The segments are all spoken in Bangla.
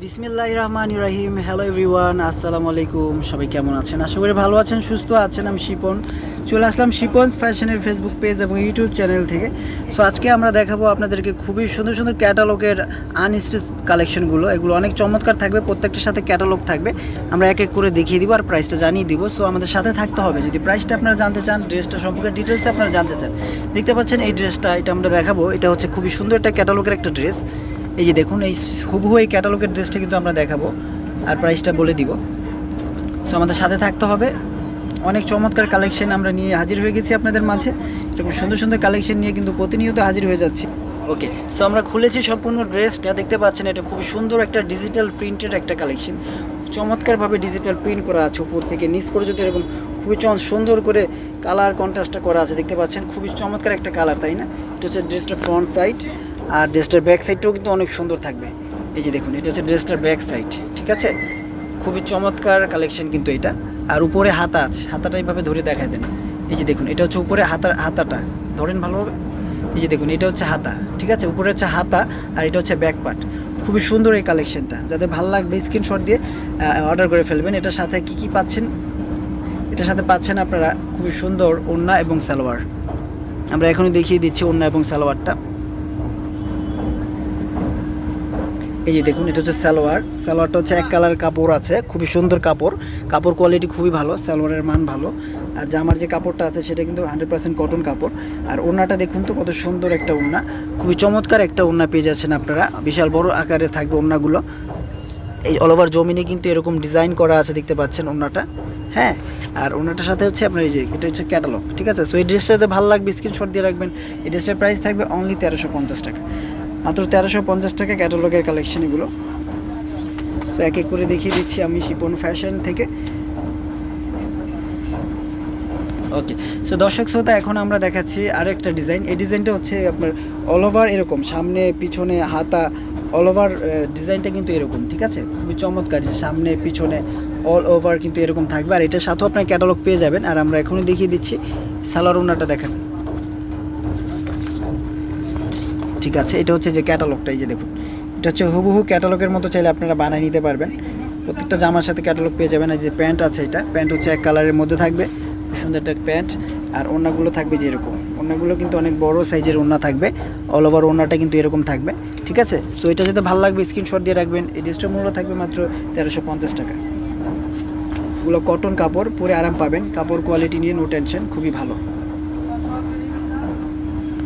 বিসমিল্লাহির রহমানির রহিম। হ্যালো এভরিওয়ান, আসসালামু আলাইকুম। সবাই কেমন আছেন? আশা করি ভালো আছেন, সুস্থ আছেন। আমি শিপন, চলে আসলাম শিপনস ফ্যাশনের ফেসবুক পেজ এবং ইউটিউব চ্যানেল থেকে। সো আজকে আমরা দেখাবো আপনাদেরকে খুবই সুন্দর সুন্দর ক্যাটালগের আনস্টিচ কালেকশনগুলো। এগুলো অনেক চমৎকার থাকবে, প্রত্যেকটার সাথে ক্যাটালগ থাকবে। আমরা এক এক করে দেখিয়ে দিব আর প্রাইসটা জানিয়ে দিব। সো আমাদের সাথে থাকতে হবে যদি প্রাইসটা আপনারা জানতে চান, ড্রেসটা সম্পর্কে ডিটেলসে আপনারা জানতে চান। দেখতে পাচ্ছেন এই ড্রেসটা, এটা আমরা দেখাবো। এটা হচ্ছে খুবই সুন্দর একটা ক্যাটালগের একটা ড্রেস। এই যে দেখুন, এই হুবহু এই ক্যাটালগের ড্রেসটা কিন্তু আমরা দেখাবো আর প্রাইসটা বলে দিব। সো আমাদের সাথে থাকতে হবে। অনেক চমৎকার কালেকশন আমরা নিয়ে হাজির হয়ে গেছি আপনাদের মাঝে। এরকম সুন্দর সুন্দর কালেকশন নিয়ে কিন্তু প্রতিনিয়ত হাজির হয়ে যাচ্ছি। ওকে, সো আমরা খুলেছি সম্পূর্ণ ড্রেসটা। দেখতে পাচ্ছেন এটা খুব সুন্দর একটা ডিজিটাল প্রিন্টের একটা কালেকশন। চমৎকারভাবে ডিজিটাল প্রিন্ট করা আছে উপর থেকে নিচ পর্যন্ত, এরকম খুবই সুন্দর করে কালার কন্ট্রাস্টটা করা আছে। দেখতে পাচ্ছেন খুবই চমৎকার একটা কালার, তাই না? এটা হচ্ছে ড্রেসটার ফ্রন্ট সাইড, আর ড্রেসটার ব্যাক সাইডটাও কিন্তু অনেক সুন্দর থাকবে। এই যে দেখুন, এটা হচ্ছে ড্রেসটার ব্যাক সাইড, ঠিক আছে? খুবই চমৎকার কালেকশন কিন্তু এটা। আর উপরে হাতা আছে, হাতাটা এইভাবে ধরে দেখায় দেন। এই যে দেখুন, এটা হচ্ছে উপরে হাতাটা ধরেন ভালোভাবে। এই যে দেখুন, এটা হচ্ছে হাতা, ঠিক আছে? উপরে হচ্ছে হাতা আর এটা হচ্ছে ব্যাক পার্ট। খুবই সুন্দর এই কালেকশনটা। যাদের ভালো লাগবে স্ক্রিনশট দিয়ে অর্ডার করে ফেলবেন। এটার সাথে কি পাচ্ছেন? এটার সাথে পাচ্ছেন আপনারা খুবই সুন্দর ওড়না এবং সালোয়ার। আমরা এখনই দেখিয়ে দিচ্ছি ওড়না এবং সালোয়ারটা। এই যে দেখুন, এটা হচ্ছে সালোয়ারটা হচ্ছে এক কালার কাপড় আছে, খুবই সুন্দর কাপড় কোয়ালিটি খুবই ভালো, সালোয়ারের মান ভালো। আর জামার যে কাপড়টা আছে সেটা কিন্তু 100% কটন কাপড়। আর ওড়নাটা দেখুন তো কত সুন্দর একটা ওড়না, খুবই চমৎকার একটা ওড়না পেয়ে যাচ্ছেন আপনারা। বিশাল বড় আকারে থাকবে ওড়নাগুলো। এই অল ওভার জমিনে কিন্তু এরকম ডিজাইন করা আছে, দেখতে পাচ্ছেন ওড়নাটা। হ্যাঁ, আর ওড়নাটার সাথে হচ্ছে আপনার এই যে এটা হচ্ছে ক্যাটালগ, ঠিক আছে? সো এই ড্রেসটাতে ভালো লাগবে স্ক্রিনশট দিয়ে রাখবেন। এই ড্রেসটার প্রাইস থাকবে অনলি 1350 টাকা, মাত্র 1350 টাকা ক্যাটালগের কালেকশন এগুলো। সো এক এক করে দেখিয়ে দিচ্ছি আমি শিপন ফ্যাশন থেকে। ওকে, সো দর্শক শ্রোতা, এখন আমরা দেখাচ্ছি আরও একটা ডিজাইন। এই ডিজাইনটা হচ্ছে আপনার অল ওভার এরকম, সামনে পিছনে হাতা অল ওভার ডিজাইনটা কিন্তু এরকম, ঠিক আছে? খুবই চমৎকার, সামনে পিছনে অল ওভার কিন্তু এরকম থাকবে। আর এটার সাথেও আপনার ক্যাটালগ পেয়ে যাবেন। আর আমরা এখনই দেখিয়ে দিচ্ছি সালোয়ার ওড়নাটা দেখেন, ঠিক আছে? এটা হচ্ছে যে ক্যাটালগটা, এই যে দেখুন, এটা হচ্ছে হুবহু ক্যাটালগের মতো, চাইলে আপনারা বানিয়ে নিতে পারবেন। প্রত্যেকটা জামার সাথে ক্যাটালগ পেয়ে যাবেন। এই যে প্যান্ট আছে, এটা প্যান্ট হচ্ছে এক কালারের মধ্যে থাকবে, সুন্দর একটা প্যান্ট। আর ওড়নাগুলো থাকবে যে এরকম, ওড়নাগুলো কিন্তু অনেক বড় সাইজের ওড়না থাকবে। অল ওভার ওড়নাটা কিন্তু এরকম থাকবে, ঠিক আছে? সো এটা যদি ভালো লাগবে স্ক্রিনশট দিয়ে রাখবেন। এই ড্রেসটার মূল্য থাকবে মাত্র 1350 টাকা। এগুলো কটন কাপড়, পরে আরাম পাবেন। কাপড় কোয়ালিটি নিয়ে নো টেনশন, খুবই ভালো।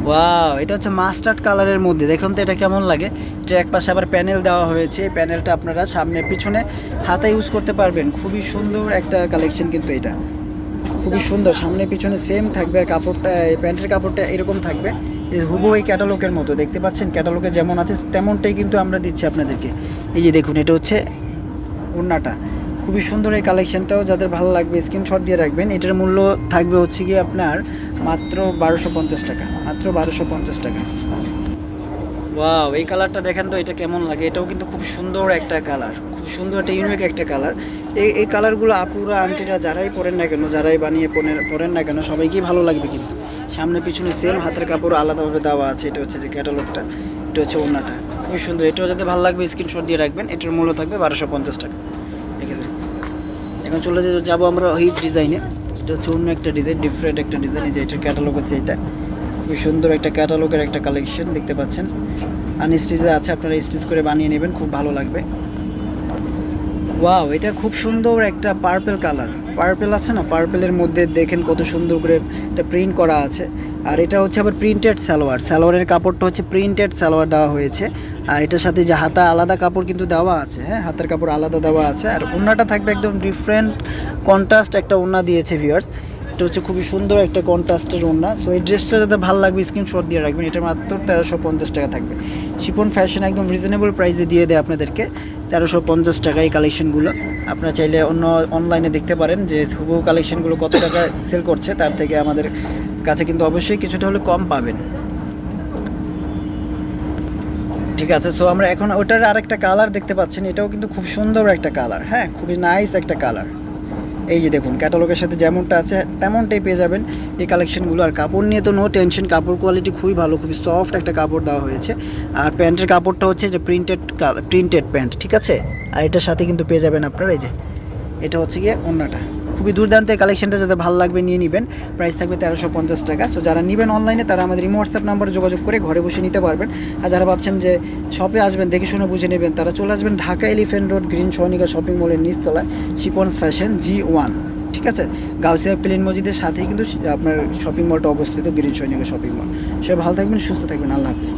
ওয়াও, এটা হচ্ছে মাস্টার্ড কালারের মধ্যে, দেখুন তো এটা কেমন লাগে। এটা এক পাশে আবার প্যানেল দেওয়া হয়েছে। এই প্যানেলটা আপনারা সামনে পিছনে হাতে ইউজ করতে পারবেন। খুবই সুন্দর একটা কালেকশন কিন্তু এটা, খুবই সুন্দর। সামনে পিছনে সেম থাকবে। আর কাপড়টা, এই প্যান্টের কাপড়টা এরকম থাকবে, হুবহু এই ক্যাটালগের মতো। দেখতে পাচ্ছেন ক্যাটালগে যেমন আছে তেমনটাই কিন্তু আমরা দিচ্ছি আপনাদেরকে। এই যে দেখুন, এটা হচ্ছে ওড়নাটা। খুবই সুন্দর এই কালেকশনটাও, যাদের ভালো লাগবে স্ক্রিনশট দিয়ে রাখবেন। এটার মূল্য থাকবে হচ্ছে গিয়ে আপনার মাত্র 1250 টাকা, মাত্র 1250 টাকা। ওয়াও, এই কালারটা দেখেন তো এটা কেমন লাগে। এটাও কিন্তু খুব সুন্দর একটা কালার, খুব সুন্দর একটা ইউনিক একটা কালার। এই কালারগুলো আপুরা আন্টিরা যারাই পরেন না কেন, যারাই বানিয়ে পরেন না কেন, সবাইকেই ভালো লাগবে কিন্তু। সামনে পিছনে সেম হাতের কাপড় আলাদাভাবে দেওয়া আছে। এটা হচ্ছে যে ক্যাটালগটা, এটা হচ্ছে ওড়নাটা, খুবই সুন্দর। এটাও যাতে ভালো লাগবে স্ক্রিনশট দিয়ে রাখবেন। এটার মূল্য থাকবে 1250 টাকা। ঠিক আছে, এখন চলে যাবো আমরা হিট ডিজাইনে। এটা হচ্ছে অন্য একটা ডিজাইন, ডিফারেন্ট একটা ডিজাইন। এই যে এটার ক্যাটালগ হচ্ছে এটা, খুবই সুন্দর একটা ক্যাটালগের একটা কালেকশন। দেখতে পাচ্ছেন আনস্টিচে আছে, আপনারা স্টিচ করে বানিয়ে নেবেন, খুব ভালো লাগবে। ওয়াও, এটা খুব সুন্দর একটা পার্পল কালার, পার্পল আছে না, পার্পলের মধ্যে দেখেন কত সুন্দর করে এটা প্রিন্ট করা আছে। আর এটা হচ্ছে আবার প্রিন্টেড সালোয়ারের কাপড়টা হচ্ছে প্রিন্টেড সালোয়ার দেওয়া হয়েছে। আর এটার সাথে যে হাতা আলাদা কাপড় কিন্তু দেওয়া আছে, হ্যাঁ, হাতের কাপড় আলাদা দেওয়া আছে। আর ওড়নাটা থাকবে একদম ডিফারেন্ট কন্ট্রাস্ট একটা ওড়না দিয়েছে ভিউয়ার্স। এটা হচ্ছে খুবই সুন্দর একটা কন্ট্রাস্টের ওড়না। সো এই ড্রেসটা যাতে ভালো লাগবে স্ক্রিনশট দিয়ে রাখবেন। এটা মাত্র 1350 টাকা থাকবে। শিপন ফ্যাশন একদম রিজনেবল প্রাইসে দিয়ে দেয় আপনাদেরকে 1350 টাকা এই কালেকশনগুলো। আপনারা চাইলে অনলাইনে দেখতে পারেন যে হুবহু কালেকশনগুলো কত টাকা সেল করছে, তার থেকে আমাদের কাছে কিন্তু অবশ্যই কিছুটা হলে কম পাবেন, ঠিক আছে? সো আমরা এখন ওটার আরেকটা কালার দেখতে পাচ্ছেন, এটাও কিন্তু খুব সুন্দর একটা কালার, হ্যাঁ, খুবই নাইস একটা কালার। এই যে দেখুন ক্যাটালগের সাথে যেমনটা আছে তেমনটাই পেয়ে যাবেন এই কালেকশনগুলো। আর কাপড় নিয়ে তো নো টেনশন, কাপড় কোয়ালিটি খুবই ভালো, খুবই সফট একটা কাপড় দেওয়া হয়েছে। আর প্যান্টের কাপড়টা হচ্ছে যে প্রিন্টেড প্যান্ট, ঠিক আছে। আর এটার সাথে কিন্তু পেয়ে যাবেন আপনারা এই যে এটা হচ্ছে গিয়ে ওড়নাটা। খুবই দুর্দান্ত এই কালেকশনটা, যাতে ভালো লাগবে নিয়ে নেবেন। প্রাইস থাকবে 1350 টাকা। সো যারা নেবেন অনলাইনে তারা আমাদের ইমো হোয়াটসঅ্যাপ নাম্বারে যোগাযোগ করে ঘরে বসে নিতে পারবেন। আর যারা ভাবছেন যে শপে আসবেন দেখে শুনে বুঝে নেবেন, তারা চলে আসবেন Dhaka elephant road green Sonica shopping মলের নিচতলায় শিপন্স ফ্যাশন G1, ঠিক আছে। গাউসিয়া প্লেন মসজিদের সাথেই কিন্তু আপনার শপিং মলটা অবস্থিত, গ্রিন সনিকা শপিং মল। সবাই ভালো থাকবেন, সুস্থ থাকবেন, আল্লাহ হাফিজ।